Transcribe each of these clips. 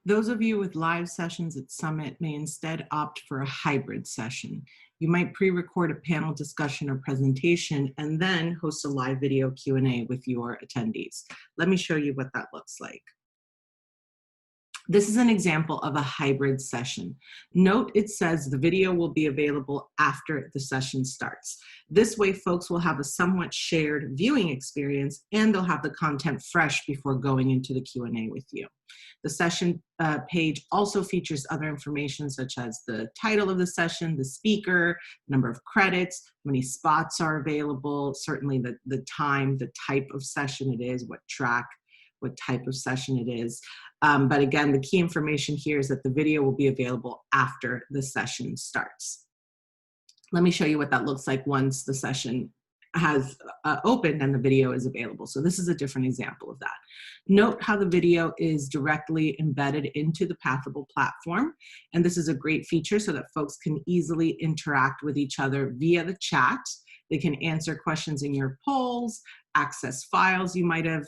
Those of you with live sessions at Summit may instead opt for a hybrid session. You might pre-record a panel discussion or presentation and then host a live video Q&A with your attendees. Let me show you what that looks like. This is an example of a hybrid session. Note it says the video will be available after the session starts. This way, folks will have a somewhat shared viewing experience and they'll have the content fresh before going into the Q&A with you. The session page also features other information such as the title of the session, the speaker, number of credits, how many spots are available, certainly the time, the type of session it is, what track, what type of session it is. But again, the key information here is that the video will be available after the session starts. Let me show you what that looks like once the session has opened and the video is available. So this is a different example of that. Note how the video is directly embedded into the Pathable platform. And this is a great feature so that folks can easily interact with each other via the chat. They can answer questions in your polls, access files you might have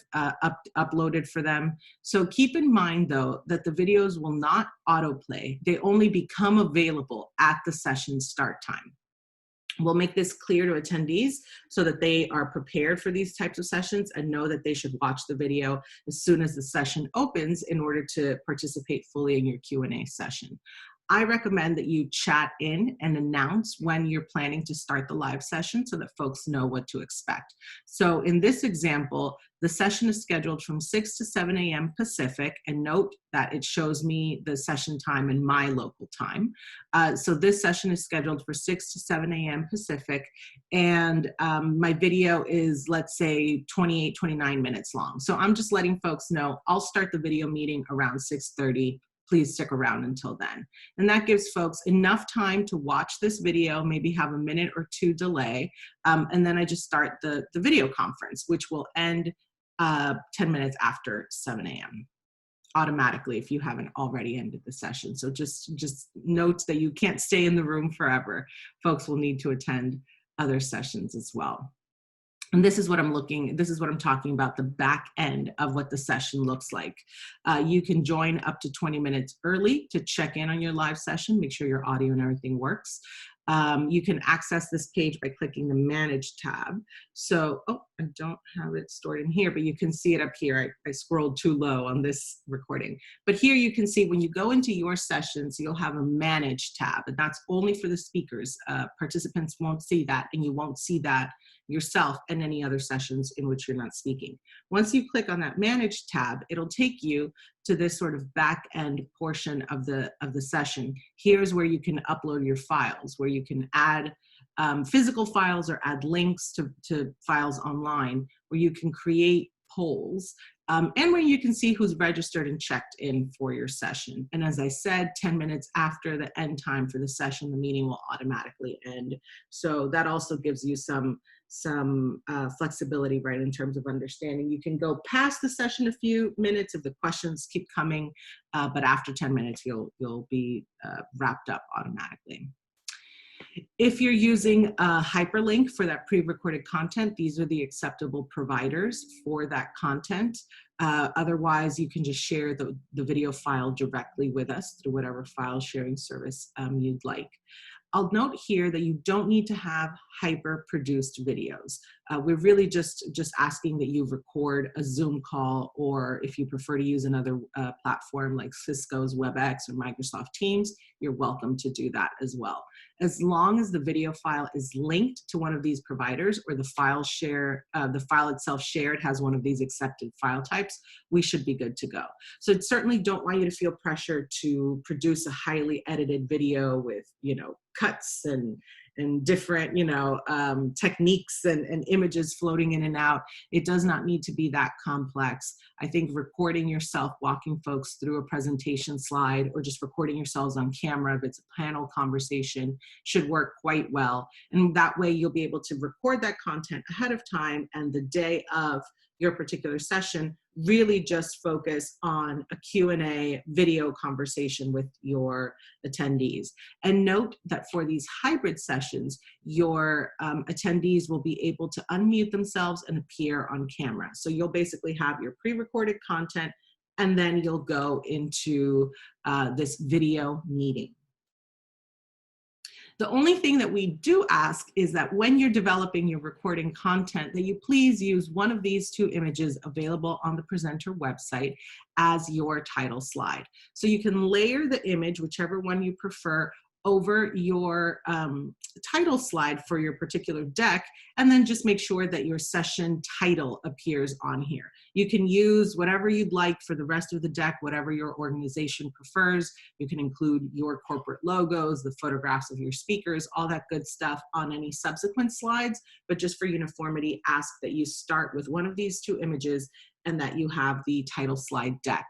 uploaded for them. So keep in mind, though, that the videos will not autoplay. They only become available at the session start time. We'll make this clear to attendees so that they are prepared for these types of sessions and know that they should watch the video as soon as the session opens in order to participate fully in your Q&A session. I recommend that you chat in and announce when you're planning to start the live session so that folks know what to expect. So in this example, the session is scheduled from 6 to 7 a.m. Pacific, and note that it shows me the session time in my local time. So this session is scheduled for 6 to 7 a.m. Pacific, and my video is, let's say, 28, 29 minutes long. So I'm just letting folks know I'll start the video meeting around 6:30. Please stick around until then. And that gives folks enough time to watch this video, maybe have a minute or two delay, and then I just start the video conference, which will end 10 minutes after 7 a.m. automatically if you haven't already ended the session. So just note that you can't stay in the room forever. Folks will need to attend other sessions as well. And this is what I'm talking about, the back end of what the session looks like. You can join up to 20 minutes early to check in on your live session, make sure your audio and everything works. You can access this page by clicking the Manage tab. So, I don't have it stored in here, but you can see it up here. I scrolled too low on this recording. But here you can see when you go into your sessions, you'll have a Manage tab, and that's only for the speakers. Participants won't see that, and you won't see that yourself and any other sessions in which you're not speaking. Once you click on that Manage tab, it'll take you to this sort of back end portion of the session. Here's where you can upload your files, where you can add physical files or add links to files online, where you can create polls, and where you can see who's registered and checked in for your session. And as I said, 10 minutes after the end time for the session, the meeting will automatically end. So that also gives you some flexibility, right, in terms of understanding. You can go past the session a few minutes if the questions keep coming, but after 10 minutes, you'll be wrapped up automatically. If you're using a hyperlink for that pre-recorded content, these are the acceptable providers for that content. Otherwise, you can just share the video file directly with us through whatever file sharing service you'd like. I'll note here that you don't need to have hyper-produced videos. We're really just asking that you record a Zoom call, or if you prefer to use another platform like Cisco's WebEx or Microsoft Teams, you're welcome to do that as well. As long as the video file is linked to one of these providers, or the file itself shared has one of these accepted file types, we should be good to go. So certainly don't want you to feel pressure to produce a highly edited video with, cuts and different, techniques and images floating in and out. It does not need to be that complex. I think recording yourself walking folks through a presentation slide, or just recording yourselves on camera if it's a panel conversation, should work quite well. And that way you'll be able to record that content ahead of time, and the day of your particular session, really just focus on a Q&A video conversation with your attendees. And note that for these hybrid sessions, your attendees will be able to unmute themselves and appear on camera. So you'll basically have your pre-recorded content and then you'll go into this video meeting. The only thing that we do ask is that when you're developing your recording content, that you please use one of these two images available on the presenter website as your title slide. So you can layer the image, whichever one you prefer, over your title slide for your particular deck, and then just make sure that your session title appears on here. You can use whatever you'd like for the rest of the deck, whatever your organization prefers. You can include your corporate logos, the photographs of your speakers, all that good stuff on any subsequent slides, but just for uniformity, ask that you start with one of these two images and that you have the title slide deck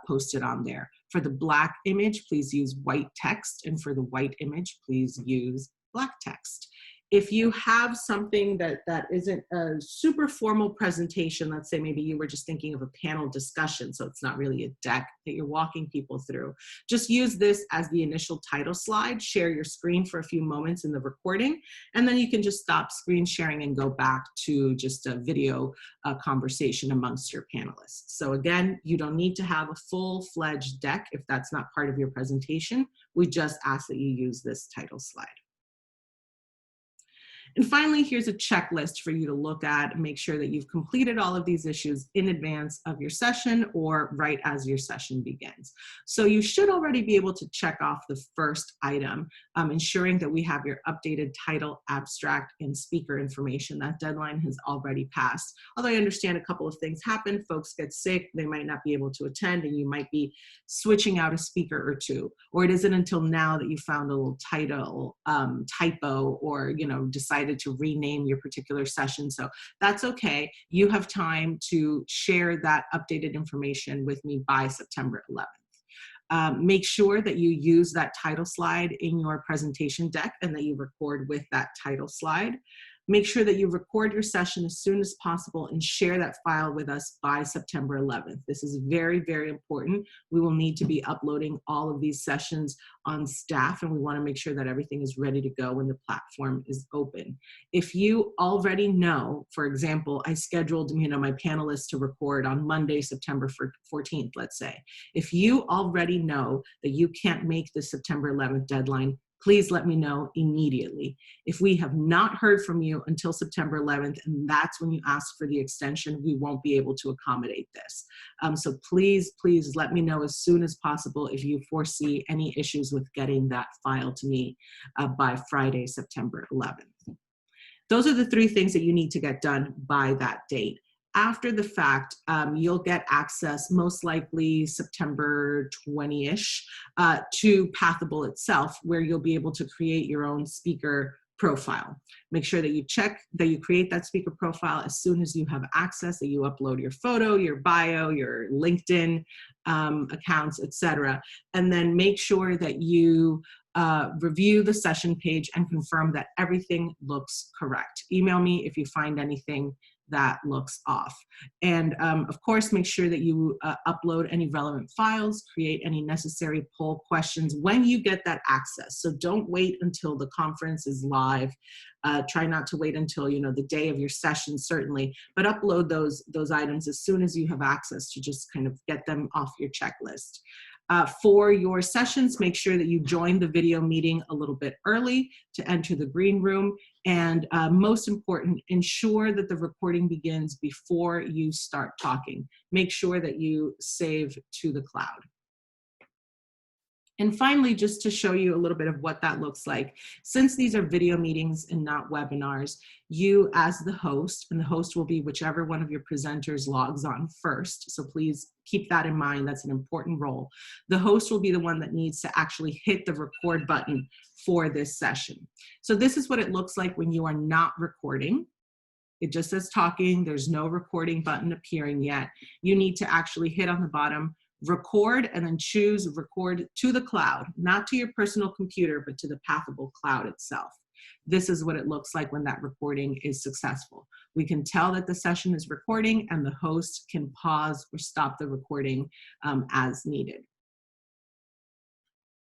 posted on there. For the black image, please use white text, and for the white image, please use black text. If you have something that isn't a super formal presentation, let's say maybe you were just thinking of a panel discussion, so it's not really a deck that you're walking people through, just use this as the initial title slide, share your screen for a few moments in the recording, and then you can just stop screen sharing and go back to just a video conversation amongst your panelists. So again, you don't need to have a full-fledged deck if that's not part of your presentation. We just ask that you use this title slide. And finally, here's a checklist for you to look at and make sure that you've completed all of these issues in advance of your session or right as your session begins. So you should already be able to check off the first item, ensuring that we have your updated title, abstract, and speaker information. That deadline has already passed. Although I understand a couple of things happen, folks get sick, they might not be able to attend, and you might be switching out a speaker or two. Or it isn't until now that you found a little title typo or decided to rename your particular session. So that's okay. You have time to share that updated information with me by September 11th. Make sure that you use that title slide in your presentation deck and that you record with that title slide. Make sure that you record your session as soon as possible and share that file with us by September 11th. This is very, very important. We will need to be uploading all of these sessions on staff, and we want to make sure that everything is ready to go when the platform is open. If you already know, for example, I scheduled my panelists to record on Monday, September 14th, let's say. If you already know that you can't make the September 11th deadline, please let me know immediately. If we have not heard from you until September 11th, and that's when you ask for the extension, we won't be able to accommodate this. So please, please let me know as soon as possible if you foresee any issues with getting that file to me by Friday, September 11th. Those are the three things that you need to get done by that date. After the fact, you'll get access, most likely September 20-ish, to Pathable itself, where you'll be able to create your own speaker profile. Make sure that you check that you create that speaker profile as soon as you have access, that you upload your photo, your bio, your LinkedIn accounts, etc. And then make sure that you review the session page and confirm that everything looks correct. Email me if you find anything that looks off. And of course, make sure that you upload any relevant files, create any necessary poll questions when you get that access. So don't wait until the conference is live. Try not to wait until the day of your session, certainly, but upload those items as soon as you have access to just kind of get them off your checklist. For your sessions, make sure that you join the video meeting a little bit early to enter the green room. And most important, ensure that the recording begins before you start talking. Make sure that you save to the cloud. And finally, just to show you a little bit of what that looks like, since these are video meetings and not webinars, you as the host, and the host will be whichever one of your presenters logs on first, so please keep that in mind, that's an important role. The host will be the one that needs to actually hit the record button for this session. So this is what it looks like when you are not recording. It just says talking, there's no recording button appearing yet. You need to actually hit on the bottom, record, and then choose record to the cloud, not to your personal computer, but to the Pathable cloud itself. This is what it looks like when that recording is successful. We can tell that the session is recording, and the host can pause or stop the recording as needed.